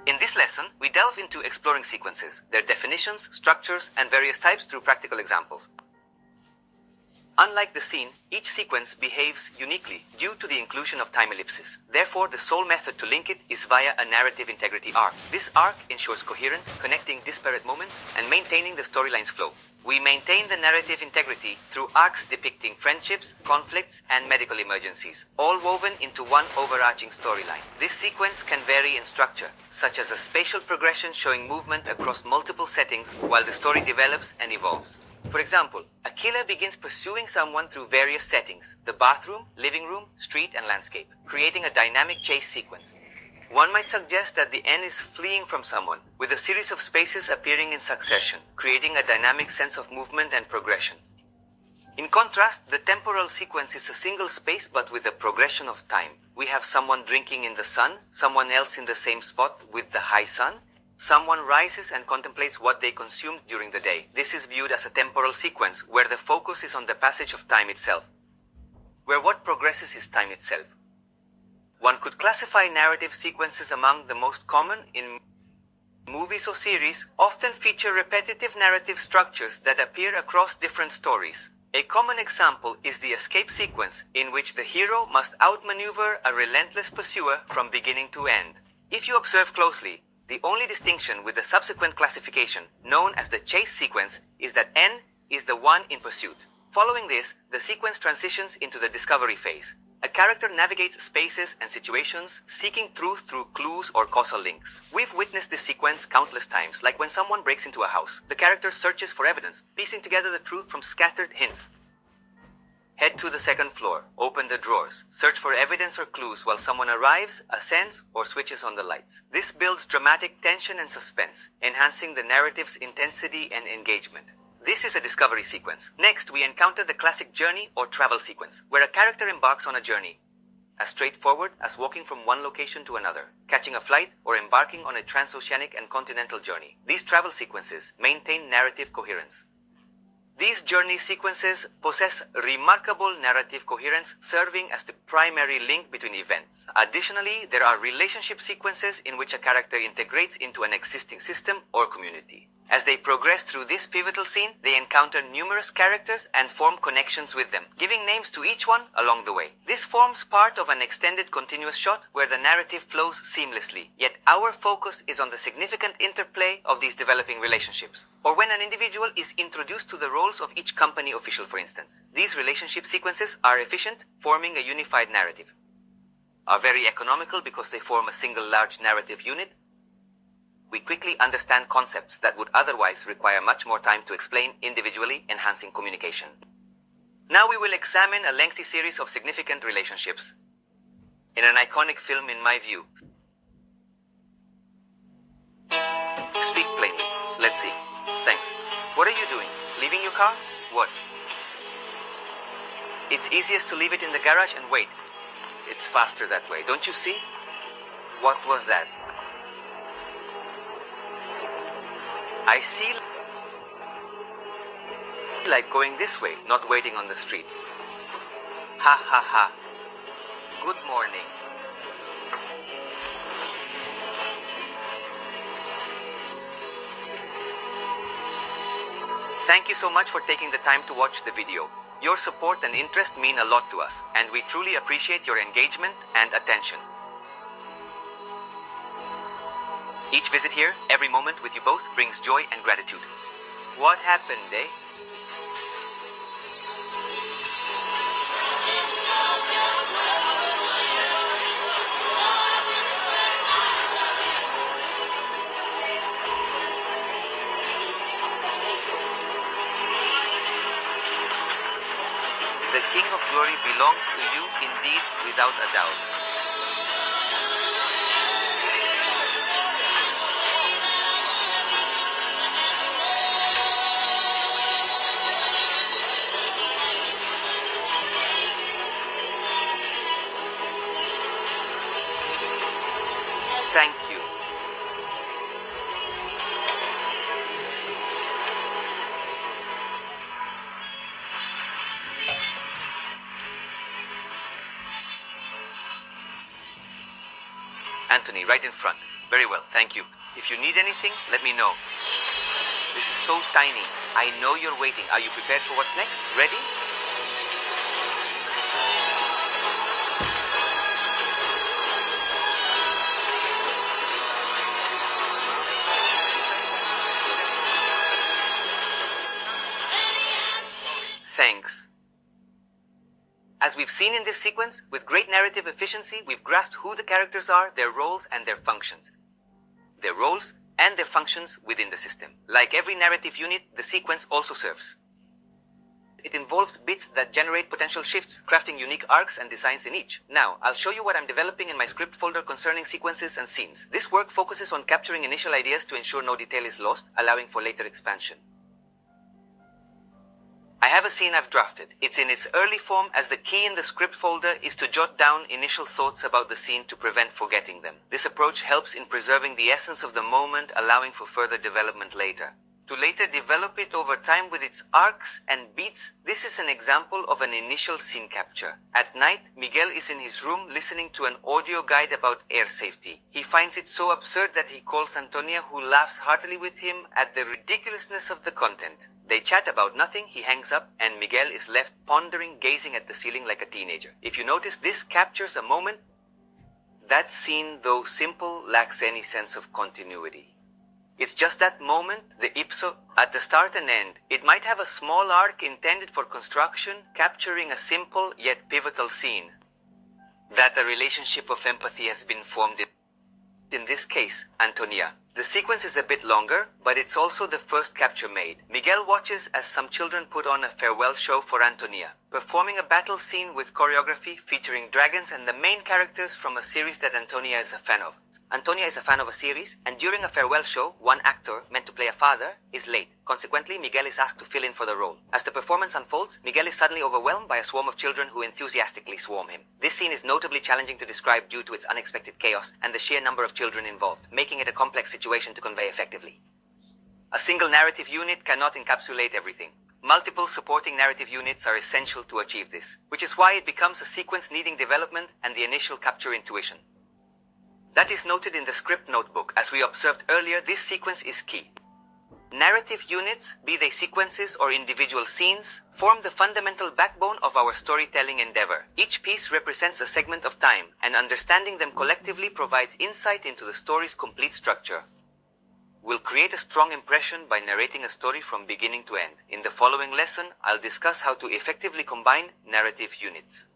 In this lesson, we delve into exploring sequences, their definitions, structures, and various types through practical examples. Unlike the scene, each sequence behaves uniquely due to the inclusion of time ellipses. Therefore, the sole method to link it is via a narrative integrity arc. This arc ensures coherence, connecting disparate moments, and maintaining the storyline's flow. We maintain the narrative integrity through arcs depicting friendships, conflicts, and medical emergencies, all woven into one overarching storyline. This sequence can vary in structure, such as a spatial progression showing movement across multiple settings while the story develops and evolves. For example, a killer begins pursuing someone through various settings: the bathroom, living room, street, and landscape, creating a dynamic chase sequence. One might suggest that the N is fleeing from someone, with a series of spaces appearing in succession, creating a dynamic sense of movement and progression. In contrast, the temporal sequence is a single space but with a progression of time. We have someone drinking in the sun, someone else in the same spot with the high sun. Someone rises and contemplates what they consumed during the day. This is viewed as a temporal sequence where the focus is on the passage of time itself, where what progresses is time itself. One could classify narrative sequences among the most common in movies or series, often feature repetitive narrative structures that appear across different stories. A common example is the escape sequence, in which the hero must outmaneuver a relentless pursuer from beginning to end. If you observe closely, the only distinction with the subsequent classification, known as the chase sequence, is that N is the one in pursuit. Following this, the sequence transitions into the discovery phase. A character navigates spaces and situations, seeking truth through clues or causal links. We've witnessed this sequence countless times, like when someone breaks into a house. The character searches for evidence, piecing together the truth from scattered hints. Head to the second floor, open the drawers, search for evidence or clues while someone arrives, ascends, or switches on the lights. This builds dramatic tension and suspense, enhancing the narrative's intensity and engagement. This is a discovery sequence. Next, we encounter the classic journey or travel sequence, where a character embarks on a journey, as straightforward as walking from one location to another, catching a flight, or embarking on a transoceanic and continental journey. These travel sequences maintain narrative coherence. These journey sequences possess remarkable narrative coherence, serving as the primary link between events. Additionally, there are relationship sequences in which a character integrates into an existing system or community. As they progress through this pivotal scene, they encounter numerous characters and form connections with them, giving names to each one along the way. This forms part of an extended continuous shot where the narrative flows seamlessly, yet our focus is on the significant interplay of these developing relationships. Or when an individual is introduced to the roles of each company official, for instance. These relationship sequences are efficient, forming a unified narrative. Are very economical because they form a single large narrative unit. We quickly understand concepts that would otherwise require much more time to explain individually, enhancing communication. Now we will examine a lengthy series of significant relationships in an iconic film, in my view. Speak plainly. Let's see. Thanks. What are you doing? Leaving your car? What? It's easiest to leave it in the garage and wait. It's faster that way, don't you see? What was that? I see like going this way, not waiting on the street. Ha ha ha. Good morning. Thank you so much for taking the time to watch the video. Your support and interest mean a lot to us, and we truly appreciate your engagement and attention. Each visit here, every moment with you both, brings joy and gratitude. What happened, eh? The King of Glory belongs to you indeed, without a doubt. Thank you. Anthony, right in front. Very well, thank you. If you need anything, let me know. This is so tiny. I know you're waiting. Are you prepared for what's next? Ready? Thanks. As we've seen in this sequence, with great narrative efficiency, we've grasped who the characters are, their roles, and their functions. Their roles and their functions within the system. Like every narrative unit, the sequence also serves. It involves bits that generate potential shifts, crafting unique arcs and designs in each. Now, I'll show you what I'm developing in my script folder concerning sequences and scenes. This work focuses on capturing initial ideas to ensure no detail is lost, allowing for later expansion. I have a scene I've drafted. It's in its early form, as the key in the script folder is to jot down initial thoughts about the scene to prevent forgetting them. This approach helps in preserving the essence of the moment, allowing for further development later. To later develop it over time with its arcs and beats, this is an example of an initial scene capture. At night, Miguel is in his room listening to an audio guide about air safety. He finds it so absurd that he calls Antonia, who laughs heartily with him at the ridiculousness of the content. They chat about nothing, he hangs up, and Miguel is left pondering, gazing at the ceiling like a teenager. If you notice, this captures a moment. That scene, though simple, lacks any sense of continuity. It's just that moment, the ipso, at the start and end. It might have a small arc intended for construction, capturing a simple yet pivotal scene. That a relationship of empathy has been formed in this case, Antonia. The sequence is a bit longer, but it's also the first capture made. Miguel watches as some children put on a farewell show for Antonia, performing a battle scene with choreography featuring dragons and the main characters from a series that Antonia is a fan of. Antonia is a fan of a series, and during a farewell show, one actor, meant to play a father, is late. Consequently, Miguel is asked to fill in for the role. As the performance unfolds, Miguel is suddenly overwhelmed by a swarm of children who enthusiastically swarm him. This scene is notably challenging to describe due to its unexpected chaos and the sheer number of children involved, making it a complex situation to convey effectively. A single narrative unit cannot encapsulate everything. Multiple supporting narrative units are essential to achieve this, which is why it becomes a sequence needing development and the initial capture intuition. That is noted in the script notebook. As we observed earlier, this sequence is key. Narrative units, be they sequences or individual scenes, form the fundamental backbone of our storytelling endeavor. Each piece represents a segment of time, and understanding them collectively provides insight into the story's complete structure. We'll create a strong impression by narrating a story from beginning to end. In the following lesson, I'll discuss how to effectively combine narrative units.